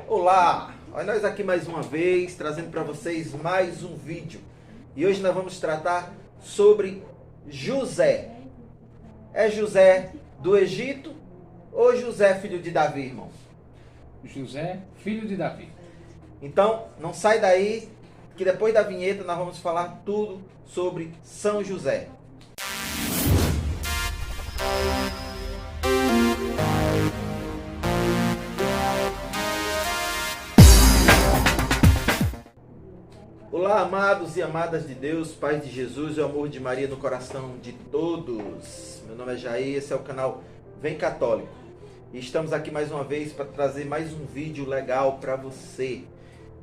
Olá, olha nós aqui mais uma vez, trazendo para vocês mais um vídeo. E hoje nós vamos tratar sobre José. É José do Egito ou José filho de Davi, irmão? José, filho de Davi. Então, não sai daí, que depois da vinheta nós vamos falar tudo sobre São José. Olá, amados e amadas de Deus, paz de Jesus e o amor de Maria no coração de todos. Meu nome é Jair, esse é o canal Vem Católico. E estamos aqui mais uma vez para trazer mais um vídeo legal para você.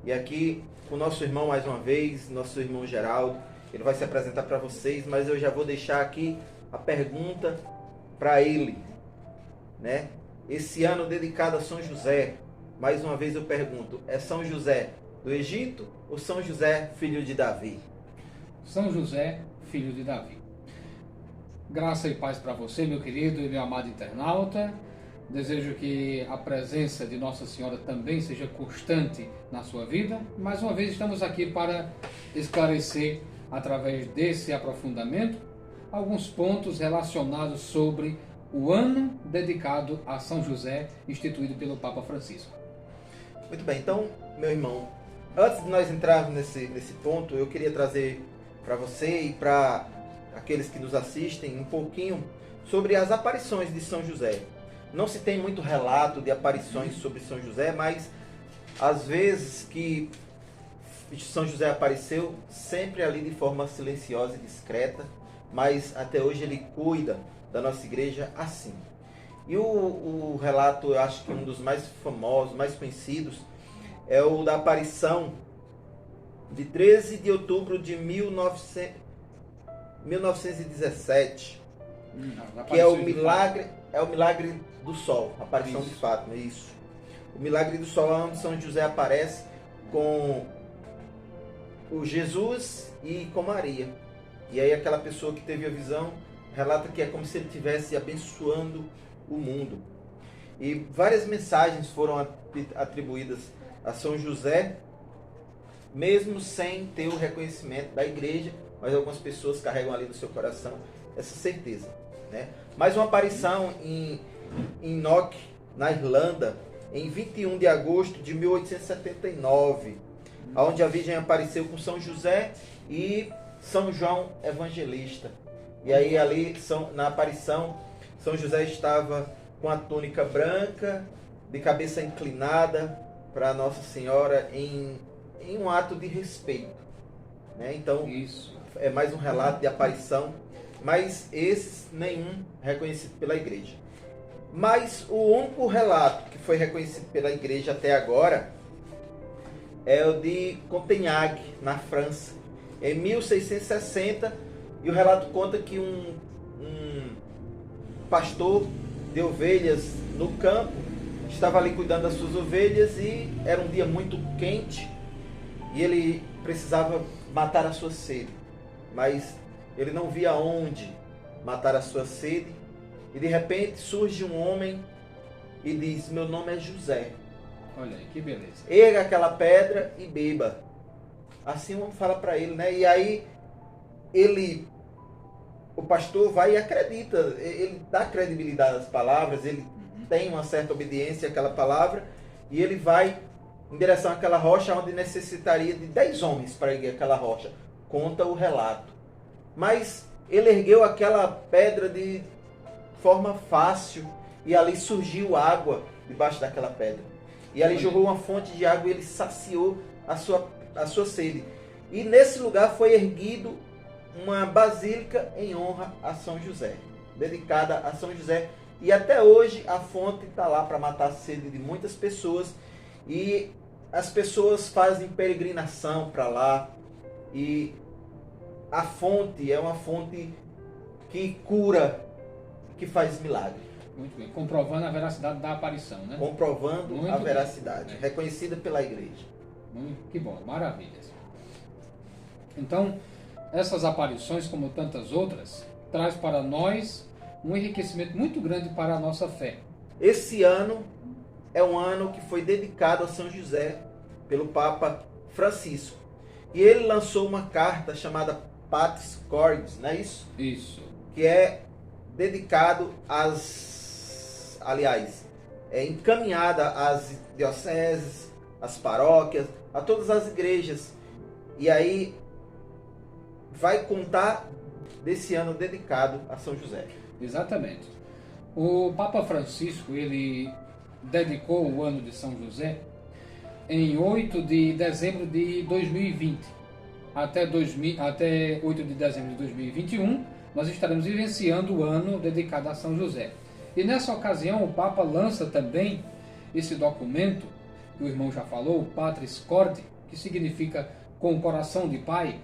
E aqui com o nosso irmão mais uma vez, nosso irmão Geraldo. Ele vai se apresentar para vocês, mas eu já vou deixar aqui a pergunta para ele, né? Esse ano dedicado a São José, mais uma vez eu pergunto, é São José do Egito ou São José, filho de Davi? São José, filho de Davi. Graça e paz para você, meu querido e meu amado internauta. Desejo que a presença de Nossa Senhora também seja constante na sua vida. Mais uma vez estamos aqui para esclarecer, através desse aprofundamento, alguns pontos relacionados sobre o ano dedicado a São José, instituído pelo Papa Francisco. Muito bem, então, meu irmão, antes de nós entrarmos nesse ponto, eu queria trazer para você e para aqueles que nos assistem um pouquinho sobre as aparições de São José. Não se tem muito relato de aparições sobre São José, mas às vezes que São José apareceu, sempre ali de forma silenciosa e discreta, mas até hoje ele cuida da nossa igreja assim. E o relato, eu acho que um dos mais famosos, mais conhecidos, é o da aparição de 13 de outubro de 1917, que é o milagre do sol, a aparição de Fátima, isso. O milagre do sol é onde São José aparece com o Jesus e com Maria. E aí aquela pessoa que teve a visão relata que é como se ele estivesse abençoando o mundo. E várias mensagens foram atribuídas a São José, mesmo sem ter o reconhecimento da igreja, mas algumas pessoas carregam ali no seu coração essa certeza, né? Mais uma aparição em Knock, na Irlanda, em 21 de agosto de 1879, onde a Virgem apareceu com São José e São João Evangelista. E aí ali, na aparição, São José estava com a túnica branca, de cabeça inclinada para Nossa Senhora em um ato de respeito, né? Então, isso é mais um relato de aparição, mas esses nenhum reconhecido pela igreja. Mas o único relato que foi reconhecido pela igreja até agora é o de Copenhague, na França, em 1660, e o relato conta que um pastor de ovelhas no campo estava ali cuidando das suas ovelhas e era um dia muito quente e ele precisava matar a sua sede, mas ele não via onde matar a sua sede, e de repente surge um homem e diz: meu nome é José. Olha aí, que beleza. Erga aquela pedra e beba. Assim o homem fala para ele, né? E aí o pastor vai e acredita, ele dá credibilidade às palavras, ele tem uma certa obediência àquela palavra, e ele vai em direção àquela rocha onde necessitaria de 10 homens para erguer aquela rocha. Conta o relato. Mas ele ergueu aquela pedra de forma fácil e ali surgiu água debaixo daquela pedra. E ali jogou uma fonte de água e ele saciou a sua sede. E nesse lugar foi erguido uma basílica em honra a São José, dedicada a São José. E até hoje a fonte está lá para matar a sede de muitas pessoas. E as pessoas fazem peregrinação para lá. E a fonte é uma fonte que cura, que faz milagre. Muito bem, comprovando a veracidade da aparição, né? Comprovando muito a veracidade, bem. reconhecida pela igreja. Que bom, maravilhas. Então, essas aparições, como tantas outras, traz para nós um enriquecimento muito grande para a nossa fé. Esse ano é um ano que foi dedicado a São José pelo Papa Francisco. E ele lançou uma carta chamada Patris Cordis, não é isso? Isso. Que é dedicado é encaminhada às dioceses, às paróquias, a todas as igrejas. E aí vai contar desse ano dedicado a São José. Exatamente. O Papa Francisco, ele dedicou o ano de São José em 8 de dezembro de 2020. Até 8 de dezembro de 2021, nós estaremos vivenciando o ano dedicado a São José. E nessa ocasião, o Papa lança também esse documento, que o irmão já falou, o Patris Corde, que significa com o coração de pai,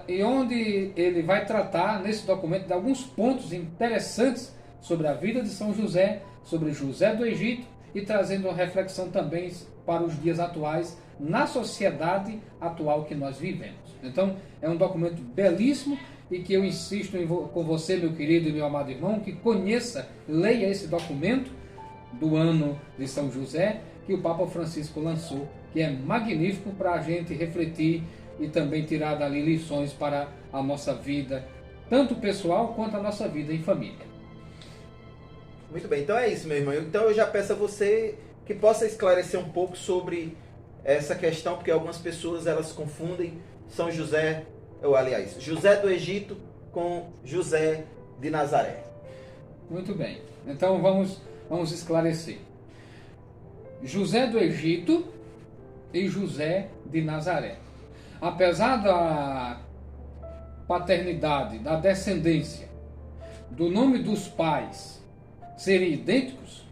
e onde ele vai tratar nesse documento de alguns pontos interessantes sobre a vida de São José, sobre José do Egito, e trazendo uma reflexão também para os dias atuais, na sociedade atual que nós vivemos. Então, é um documento belíssimo e que eu insisto com você, meu querido e meu amado irmão, que conheça, leia esse documento do ano de São José, que o Papa Francisco lançou, que é magnífico para a gente refletir e também tirar dali lições para a nossa vida, tanto pessoal quanto a nossa vida em família. Muito bem, então é isso, meu irmão. Então eu já peço a você que possa esclarecer um pouco sobre essa questão, porque algumas pessoas elas confundem São José, José do Egito com José de Nazaré. Muito bem, então vamos esclarecer. José do Egito e José de Nazaré. Apesar da paternidade, da descendência, do nome dos pais serem idênticos,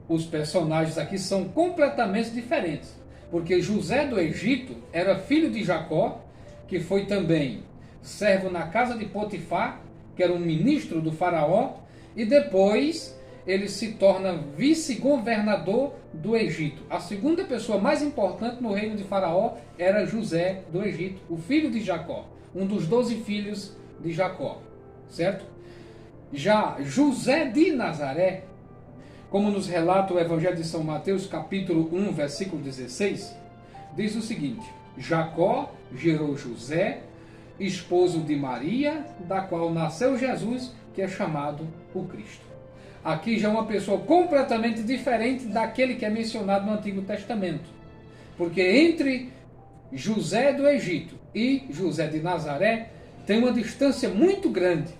os personagens aqui são completamente diferentes. Porque José do Egito era filho de Jacó, que foi também servo na casa de Potifar, que era um ministro do faraó, e depois ele se torna vice-governador do Egito. A segunda pessoa mais importante no reino de Faraó era José do Egito, o filho de Jacó, um dos 12 filhos de Jacó, certo? Já José de Nazaré, como nos relata o Evangelho de São Mateus, capítulo 1, versículo 16, diz o seguinte: Jacó gerou José, esposo de Maria, da qual nasceu Jesus, que é chamado o Cristo. Aqui já é uma pessoa completamente diferente daquele que é mencionado no Antigo Testamento. Porque entre José do Egito e José de Nazaré tem uma distância muito grande,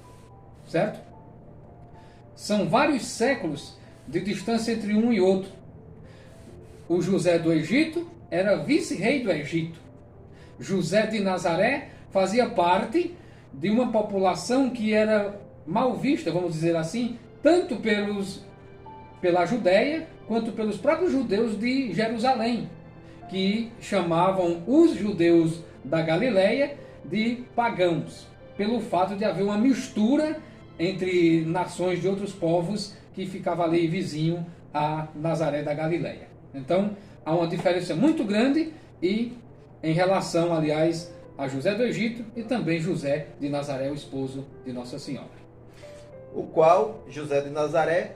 certo? São vários séculos de distância entre um e outro. O José do Egito era vice-rei do Egito. José de Nazaré fazia parte de uma população que era mal vista, vamos dizer assim, tanto pela Judéia quanto pelos próprios judeus de Jerusalém, que chamavam os judeus da Galileia de pagãos, pelo fato de haver uma mistura entre nações de outros povos que ficava ali vizinho a Nazaré da Galileia. Então, há uma diferença muito grande e em relação, aliás, a José do Egito e também José de Nazaré, o esposo de Nossa Senhora. O qual, José de Nazaré,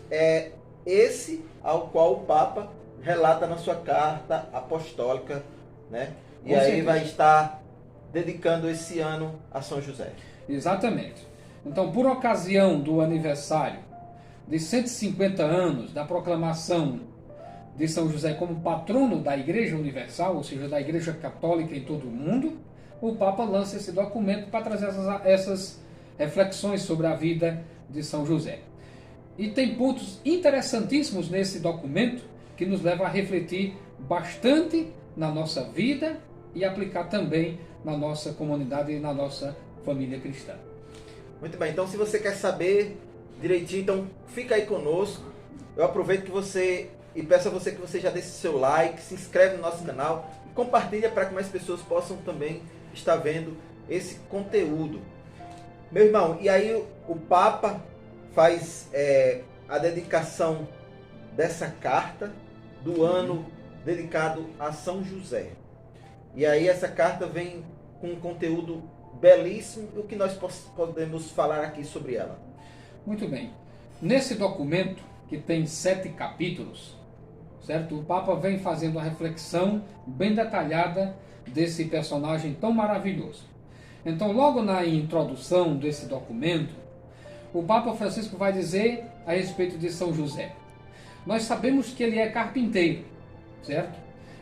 é esse ao qual o Papa relata na sua carta apostólica, né? E aí vai estar dedicando esse ano a São José. Exatamente. Então, por ocasião do aniversário de 150 anos da proclamação de São José como patrono da Igreja Universal, ou seja, da Igreja Católica em todo o mundo, o Papa lança esse documento para trazer essas reflexões sobre a vida de São José. E tem pontos interessantíssimos nesse documento que nos levam a refletir bastante na nossa vida e aplicar também na nossa comunidade e na nossa família cristã. Muito bem, então se você quer saber direitinho, então fica aí conosco. Eu aproveito que você e peço a você que você já deixe seu like, se inscreve no nosso canal e compartilha para que mais pessoas possam também estar vendo esse conteúdo. Meu irmão, e aí o Papa faz a dedicação dessa carta do ano dedicado a São José. E aí essa carta vem com um conteúdo belíssimo. O que nós podemos falar aqui sobre ela? Muito bem. Nesse documento, que tem 7 capítulos, certo? O Papa vem fazendo uma reflexão bem detalhada desse personagem tão maravilhoso. Então, logo na introdução desse documento, o Papa Francisco vai dizer a respeito de São José. Nós sabemos que ele é carpinteiro, certo?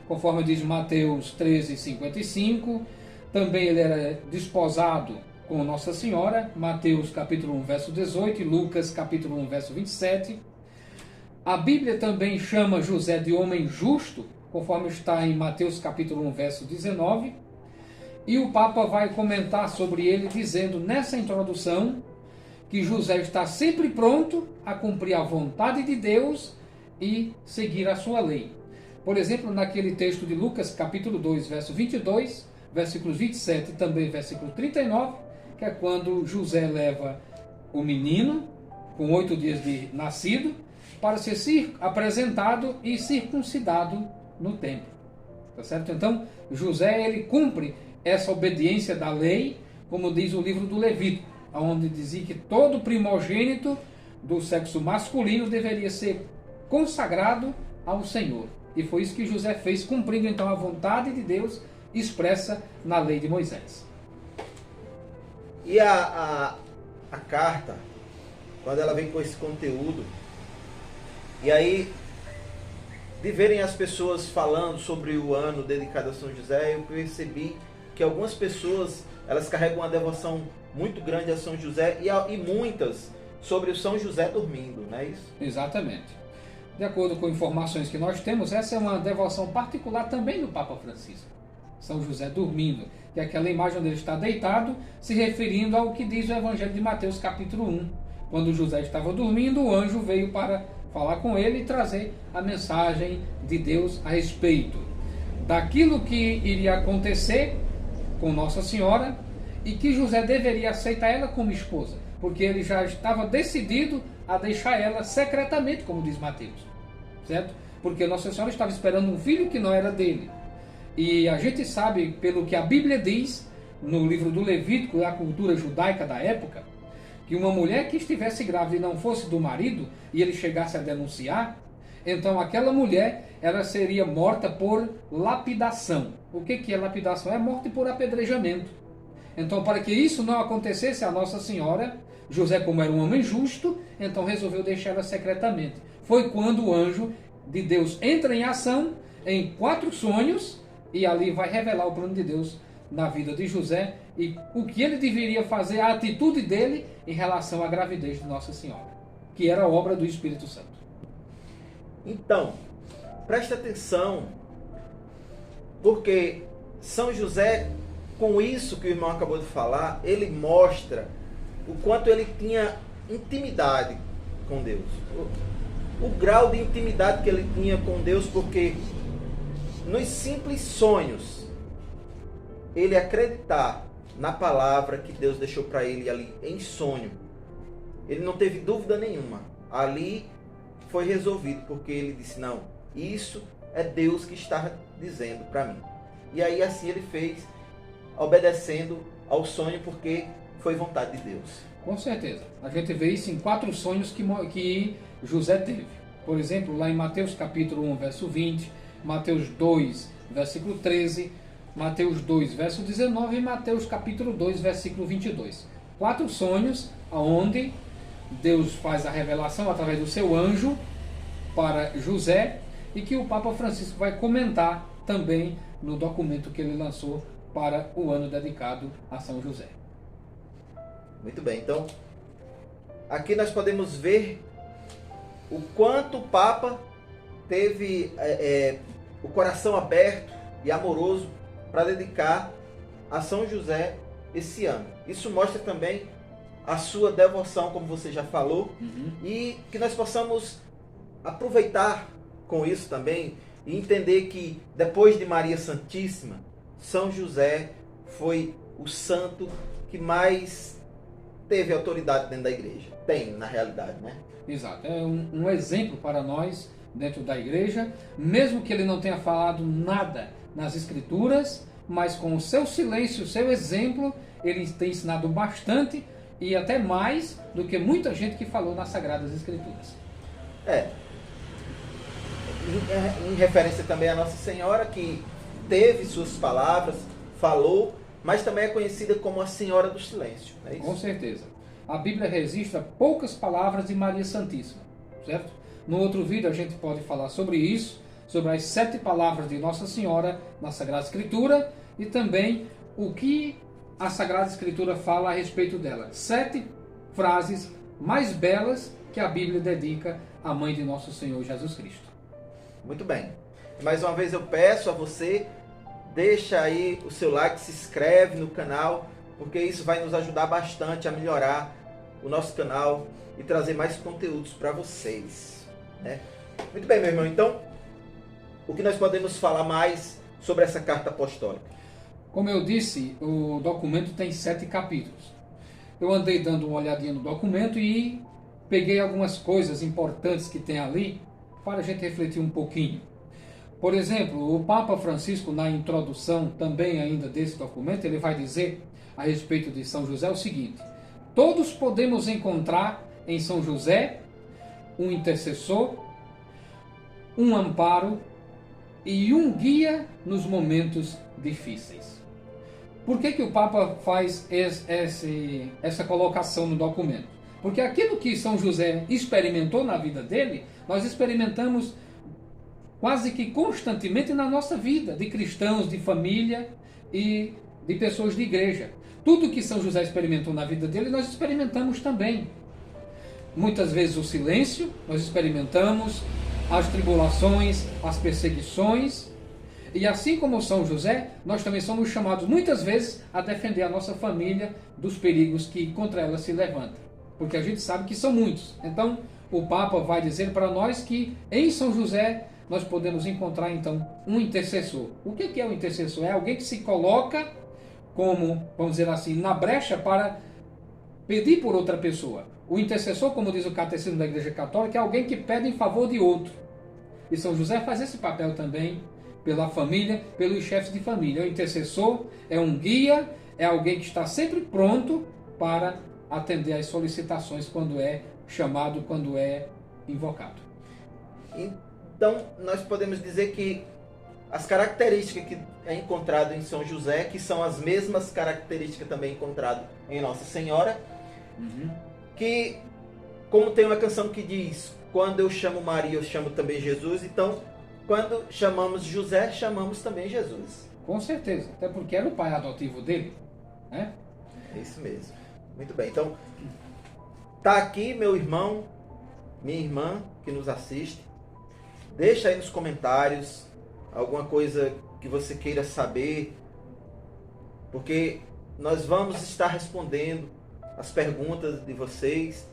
Conforme diz Mateus 13:55, também ele era desposado com Nossa Senhora, Mateus capítulo 1, verso 18, e Lucas capítulo 1, verso 27. A Bíblia também chama José de homem justo, conforme está em Mateus capítulo 1, verso 19. E o Papa vai comentar sobre ele dizendo nessa introdução que José está sempre pronto a cumprir a vontade de Deus e seguir a sua lei. Por exemplo, naquele texto de Lucas capítulo 2, verso 22, versículos 27 e também versículo 39, que é quando José leva o menino, com 8 dias de nascido, para ser apresentado e circuncidado no templo. Tá certo? Então, José, ele cumpre essa obediência da lei, como diz o livro do Levítico, onde dizia que todo primogênito do sexo masculino deveria ser consagrado ao Senhor. E foi isso que José fez, cumprindo então a vontade de Deus expressa na lei de Moisés. E a carta, quando ela vem com esse conteúdo, e aí de verem as pessoas falando sobre o ano dedicado a São José, eu percebi que algumas pessoas, elas carregam uma devoção muito grande a São José e muitas sobre o São José dormindo, não é isso? Exatamente. De acordo com informações que nós temos, essa é uma devoção particular também do Papa Francisco. São José dormindo, que é aquela imagem onde ele está deitado, se referindo ao que diz o Evangelho de Mateus capítulo 1. Quando José estava dormindo, o anjo veio para falar com ele e trazer a mensagem de Deus a respeito daquilo que iria acontecer com Nossa Senhora e que José deveria aceitar ela como esposa, porque ele já estava decidido a deixar ela secretamente, como diz Mateus, certo? Porque Nossa Senhora estava esperando um filho que não era dele. E a gente sabe, pelo que a Bíblia diz, no livro do Levítico, a cultura judaica da época, que uma mulher que estivesse grávida e não fosse do marido, e ele chegasse a denunciar, então aquela mulher, ela seria morta por lapidação. O que é lapidação? É morte por apedrejamento. Então, para que isso não acontecesse a Nossa Senhora, José, como era um homem justo, então resolveu deixá-la secretamente. Foi quando o anjo de Deus entra em ação, em 4 sonhos, e ali vai revelar o plano de Deus na vida de José e o que ele deveria fazer, a atitude dele em relação à gravidez de Nossa Senhora, que era obra do Espírito Santo. Então, preste atenção, porque São José, com isso que o irmão acabou de falar, ele mostra o quanto ele tinha intimidade com Deus. O grau de intimidade que ele tinha com Deus, porque nos simples sonhos, ele acreditar na palavra que Deus deixou para ele ali em sonho, ele não teve dúvida nenhuma. Ali foi resolvido, porque ele disse, não, isso é Deus que está dizendo para mim. E aí assim ele fez, obedecendo ao sonho, porque foi vontade de Deus. Com certeza. A gente vê isso em 4 sonhos que José teve. Por exemplo, lá em Mateus capítulo 1, verso 20, Mateus 2, versículo 13, Mateus 2, verso 19 e Mateus capítulo 2, versículo 22. 4 sonhos onde Deus faz a revelação através do seu anjo para José e que o Papa Francisco vai comentar também no documento que ele lançou para o ano dedicado a São José. Muito bem, então aqui nós podemos ver o quanto o Papa teve o coração aberto e amoroso para dedicar a São José esse ano. Isso mostra também a sua devoção, como você já falou, e que nós possamos aproveitar com isso também e entender que depois de Maria Santíssima, São José foi o santo que mais teve autoridade dentro da igreja. Tem, na realidade, né? Exato. É um exemplo para nós dentro da igreja, mesmo que ele não tenha falado nada nas Escrituras, mas com o seu silêncio, o seu exemplo, ele tem ensinado bastante e até mais do que muita gente que falou nas Sagradas Escrituras. Em referência também à Nossa Senhora, que teve suas palavras, falou, mas também é conhecida como a Senhora do Silêncio. Não é isso? Com certeza. A Bíblia registra poucas palavras de Maria Santíssima, certo? No outro vídeo a gente pode falar sobre isso, sobre as 7 palavras de Nossa Senhora na Sagrada Escritura e também o que a Sagrada Escritura fala a respeito dela. 7 frases mais belas que a Bíblia dedica à mãe de nosso Senhor Jesus Cristo. Muito bem. Mais uma vez eu peço a você, deixa aí o seu like, se inscreve no canal, porque isso vai nos ajudar bastante a melhorar o nosso canal e trazer mais conteúdos para vocês, né? Muito bem, meu irmão. Então, o que nós podemos falar mais sobre essa carta apostólica? Como eu disse, o documento tem 7 capítulos. Eu andei dando uma olhadinha no documento e peguei algumas coisas importantes que tem ali para a gente refletir um pouquinho. Por exemplo, o Papa Francisco, na introdução também ainda desse documento, ele vai dizer a respeito de São José o seguinte: todos podemos encontrar em São José um intercessor, um amparo e um guia nos momentos difíceis. Por que o Papa faz essa colocação no documento? Porque aquilo que São José experimentou na vida dele, nós experimentamos quase que constantemente na nossa vida, de cristãos, de família e de pessoas de igreja. Tudo que São José experimentou na vida dele, nós experimentamos também. Muitas vezes o silêncio, nós experimentamos as tribulações, as perseguições. E assim como São José, nós também somos chamados muitas vezes a defender a nossa família dos perigos que contra ela se levantam. Porque a gente sabe que são muitos. Então, o Papa vai dizer para nós que em São José nós podemos encontrar então um intercessor. O que é o intercessor? É alguém que se coloca como, vamos dizer assim, na brecha para pedir por outra pessoa. O intercessor, como diz o Catecismo da Igreja Católica, é alguém que pede em favor de outro. E São José faz esse papel também pela família, pelos chefes de família. O intercessor é um guia, é alguém que está sempre pronto para atender às solicitações quando é chamado, quando é invocado. Então, nós podemos dizer que as características que é encontrado em São José, que são as mesmas características também encontradas em Nossa Senhora, que, como tem uma canção que diz, quando eu chamo Maria, eu chamo também Jesus, então, quando chamamos José, chamamos também Jesus. Com certeza, até porque era o pai adotivo dele, né? É isso mesmo. Muito bem, então, tá aqui meu irmão, minha irmã que nos assiste. Deixa aí nos comentários alguma coisa que você queira saber, porque nós vamos estar respondendo as perguntas de vocês.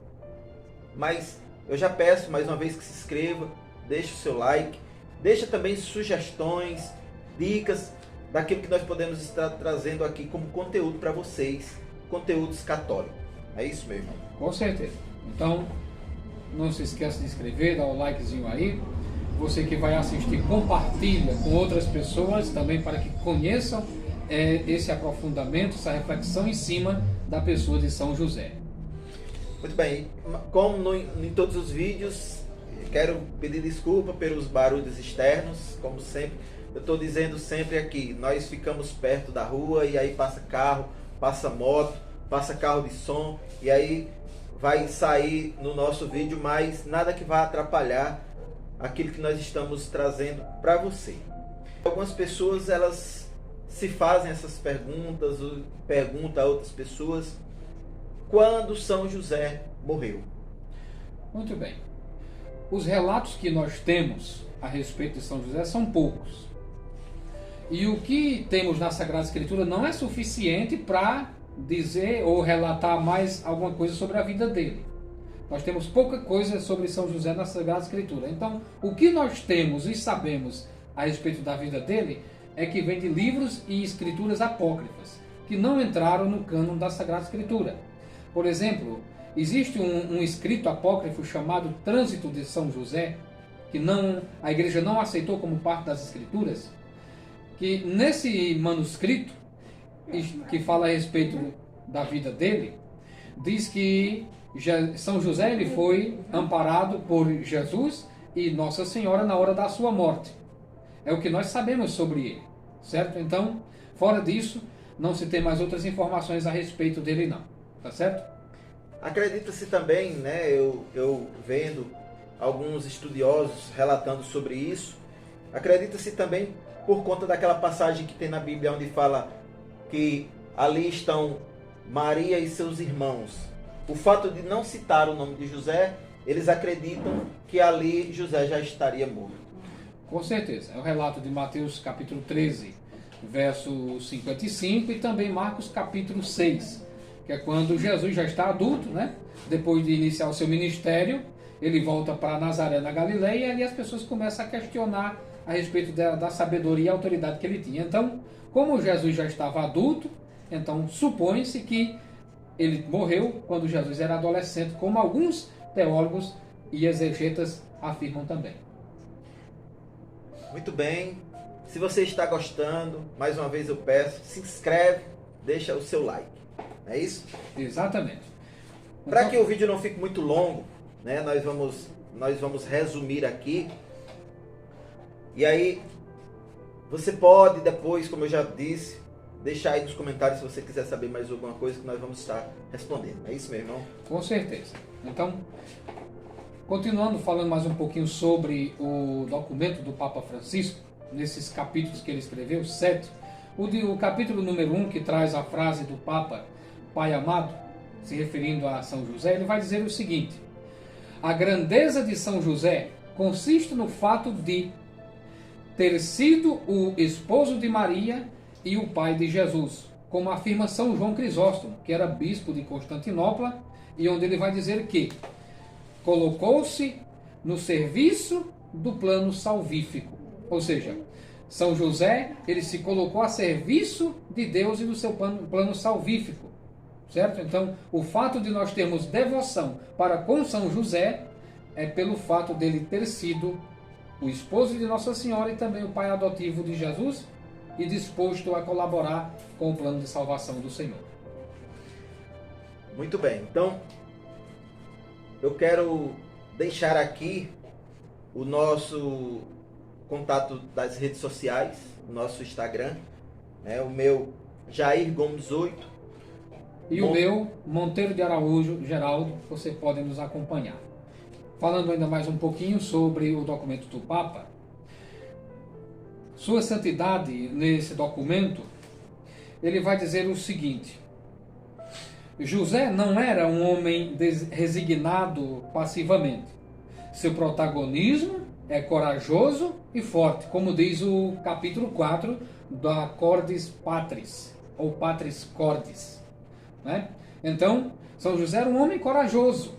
Mas eu já peço mais uma vez que se inscreva, deixe o seu like, deixa também sugestões, dicas daquilo que nós podemos estar trazendo aqui como conteúdo para vocês, conteúdos católicos. É isso, meu irmão? Com certeza. Então, não se esqueça de inscrever, dar o likezinho aí. Você que vai assistir, compartilha com outras pessoas também para que conheçam esse aprofundamento, essa reflexão em cima da pessoa de São José. Muito bem. Como em todos os vídeos, quero pedir desculpa pelos barulhos externos, como sempre. Eu estou dizendo sempre aqui, nós ficamos perto da rua e aí passa carro, passa moto, passa carro de som e aí vai sair no nosso vídeo, mas nada que vá atrapalhar aquilo que nós estamos trazendo para você. Algumas pessoas, elas se fazem essas perguntas, ou perguntam a outras pessoas, quando São José morreu? Muito bem. Os relatos que nós temos a respeito de São José são poucos. E o que temos na Sagrada Escritura não é suficiente para dizer ou relatar mais alguma coisa sobre a vida dele. Nós temos pouca coisa sobre São José na Sagrada Escritura. Então, o que nós temos e sabemos a respeito da vida dele é que vem de livros e escrituras apócrifas, que não entraram no cânon da Sagrada Escritura. Por exemplo, existe um escrito apócrifo chamado Trânsito de São José, que a igreja não aceitou como parte das Escrituras, que nesse manuscrito, que fala a respeito da vida dele, diz que São José ele foi amparado por Jesus e Nossa Senhora na hora da sua morte. É o que nós sabemos sobre ele, certo? Então, fora disso, não se tem mais outras informações a respeito dele não, tá certo? Acredita-se também, né, eu vendo alguns estudiosos relatando sobre isso, acredita-se também por conta daquela passagem que tem na Bíblia onde fala que ali estão Maria e seus irmãos. O fato de não citar o nome de José, eles acreditam que ali José já estaria morto. Com certeza. É o relato de Mateus capítulo 13, verso 55 e também Marcos capítulo 6, que é quando Jesus já está adulto, né? Depois de iniciar o seu ministério, ele volta para Nazaré, na Galileia, e ali as pessoas começam a questionar a respeito da sabedoria e autoridade que ele tinha. Então, como Jesus já estava adulto, então supõe-se que ele morreu quando Jesus era adolescente, como alguns teólogos e exegetas afirmam também. Muito bem. Se você está gostando, mais uma vez eu peço, se inscreve, deixa o seu like. É isso? Exatamente. Para Então, que o vídeo não fique muito longo, né, nós vamos resumir aqui. E aí, você pode depois, como eu já disse, deixar aí nos comentários se você quiser saber mais alguma coisa que nós vamos estar respondendo. É isso, meu irmão? com certeza. Então, continuando falando mais um pouquinho sobre o documento do Papa Francisco, nesses capítulos que ele escreveu, 7, o capítulo número 1, que traz a frase do Papa, Pai amado, se referindo a São José, ele vai dizer o seguinte: a grandeza de São José consiste no fato de ter sido o esposo de Maria e o pai de Jesus, como afirma São João Crisóstomo, que era bispo de Constantinopla, e onde ele vai dizer que colocou-se no serviço do plano salvífico. Ou seja, São José, ele se colocou a serviço de Deus e do seu plano salvífico. Certo? Então, o fato de nós termos devoção para com São José é pelo fato dele ter sido o esposo de Nossa Senhora e também o pai adotivo de Jesus e disposto a colaborar com o plano de salvação do Senhor. Muito bem. Então, eu quero deixar aqui o nosso contato das redes sociais, o nosso Instagram, né? O meu Jair Gomes 8. E o meu, Monteiro de Araújo Geraldo, você pode nos acompanhar. Falando ainda mais um pouquinho sobre o documento do Papa, Sua Santidade, nesse documento, ele vai dizer o seguinte: José não era um homem resignado passivamente. Seu protagonismo é corajoso e forte, como diz o capítulo 4 da Cordis Patris, ou Patris Cordis. Né? Então, São José era um homem corajoso.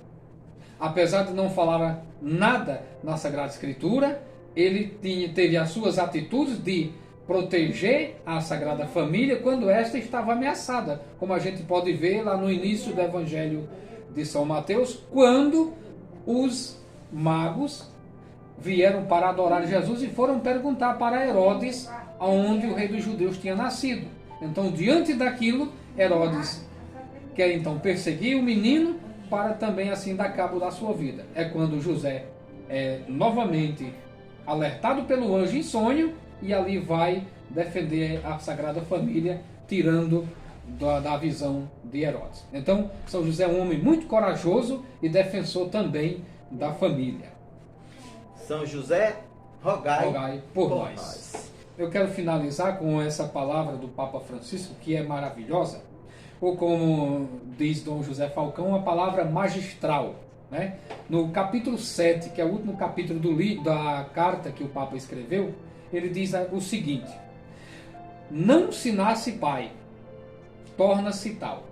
Apesar de não falar nada na Sagrada Escritura, ele teve as suas atitudes de proteger a Sagrada Família quando esta estava ameaçada, como a gente pode ver lá no início do Evangelho de São Mateus, quando os magos vieram para adorar Jesus e foram perguntar para Herodes aonde o rei dos judeus tinha nascido. Então, diante daquilo, Herodes quer então perseguir o menino para também assim dar cabo da sua vida. É quando José é novamente alertado pelo anjo em sonho e ali vai defender a Sagrada Família, tirando da visão de Herodes. Então, São José é um homem muito corajoso e defensor também da família. São José, rogai por nós. Eu quero finalizar com essa palavra do Papa Francisco, que é maravilhosa, ou como diz Dom José Falcão, uma palavra magistral. Né? No capítulo 7, que é o último capítulo da carta que o Papa escreveu, ele diz o seguinte: não se nasce pai, torna-se tal.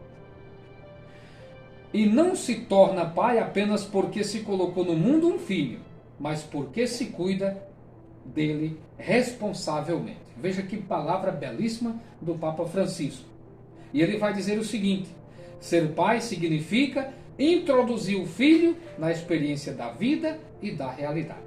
E não se torna pai apenas porque se colocou no mundo um filho, mas porque se cuida dele responsavelmente. Veja que palavra belíssima do Papa Francisco. E ele vai dizer o seguinte: ser pai significa introduzir o filho na experiência da vida e da realidade.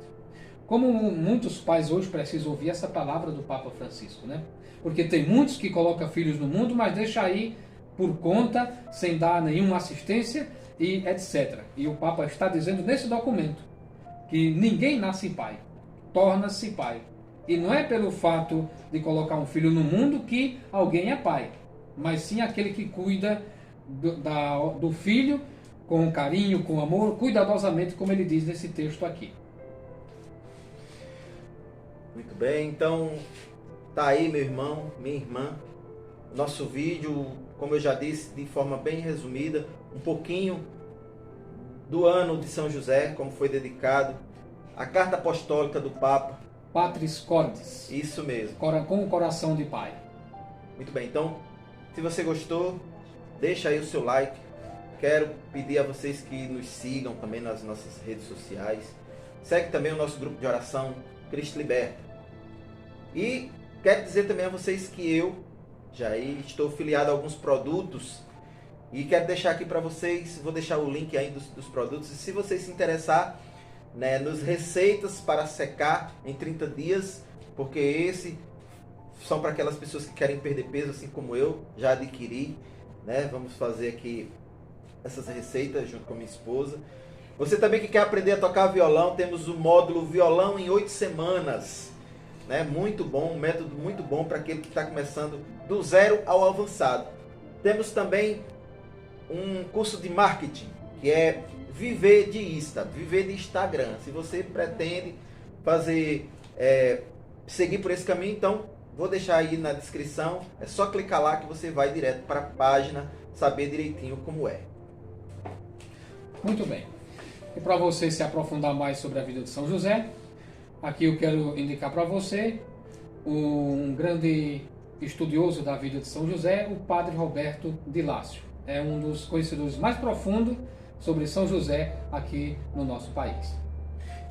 Como muitos pais hoje precisam ouvir essa palavra do Papa Francisco, né? Porque tem muitos que colocam filhos no mundo, mas deixa aí por conta, sem dar nenhuma assistência, e etc. E o Papa está dizendo nesse documento que ninguém nasce pai, torna-se pai. E não é pelo fato de colocar um filho no mundo que alguém é pai, mas sim aquele que cuida do filho com carinho, com amor, cuidadosamente, como ele diz nesse texto aqui. Muito bem, então tá aí, meu irmão, minha irmã, nosso vídeo, como eu já disse, de forma bem resumida, um pouquinho do ano de São José, como foi dedicado, a carta apostólica do Papa. Patris Cordis. Isso mesmo. Com o coração de pai. Muito bem, então, se você gostou, deixa aí o seu like. Quero pedir a vocês que nos sigam também nas nossas redes sociais. Segue também o nosso grupo de oração, Cristo Liberta. E quero dizer também a vocês que eu, Jair, estou filiado a alguns produtos e quero deixar aqui para vocês, vou deixar o link aí dos produtos. E se você se interessar, né, nos receitas para secar em 30 dias, porque esse são para aquelas pessoas que querem perder peso, assim como eu, já adquiri, né? Vamos fazer aqui essas receitas junto com a minha esposa. Você também que quer aprender a tocar violão, temos o módulo Violão em 8 semanas, né? Muito bom, um método muito bom para aquele que está começando do zero ao avançado. Temos também um curso de marketing, que é viver de Insta, viver de Instagram. Se você pretende fazer, seguir por esse caminho, então vou deixar aí na descrição. É só clicar lá que você vai direto para a página, saber direitinho como é. Muito bem. E para você se aprofundar mais sobre a vida de São José, aqui eu quero indicar para você um grande estudioso da vida de São José, o Padre Roberto de Lácio. É um dos conhecedores mais profundos sobre São José aqui no nosso país.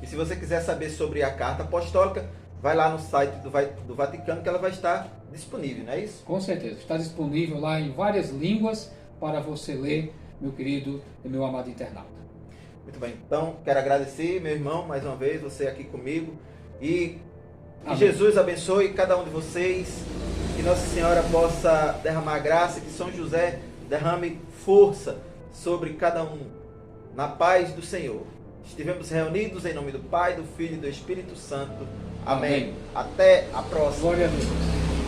E se você quiser saber sobre a carta apostólica, vai lá no site do Vaticano que ela vai estar disponível, não é isso? Com certeza, está disponível lá em várias línguas para você ler, meu querido e meu amado internauta. Muito bem, então quero agradecer, meu irmão, mais uma vez, você aqui comigo, e que Amém. Jesus abençoe cada um de vocês, que Nossa Senhora possa derramar graça, que São José derrame força sobre cada um, na paz do Senhor. Estivemos reunidos em nome do Pai, do Filho e do Espírito Santo. Amém. Amém. Até a próxima. Glória a Deus.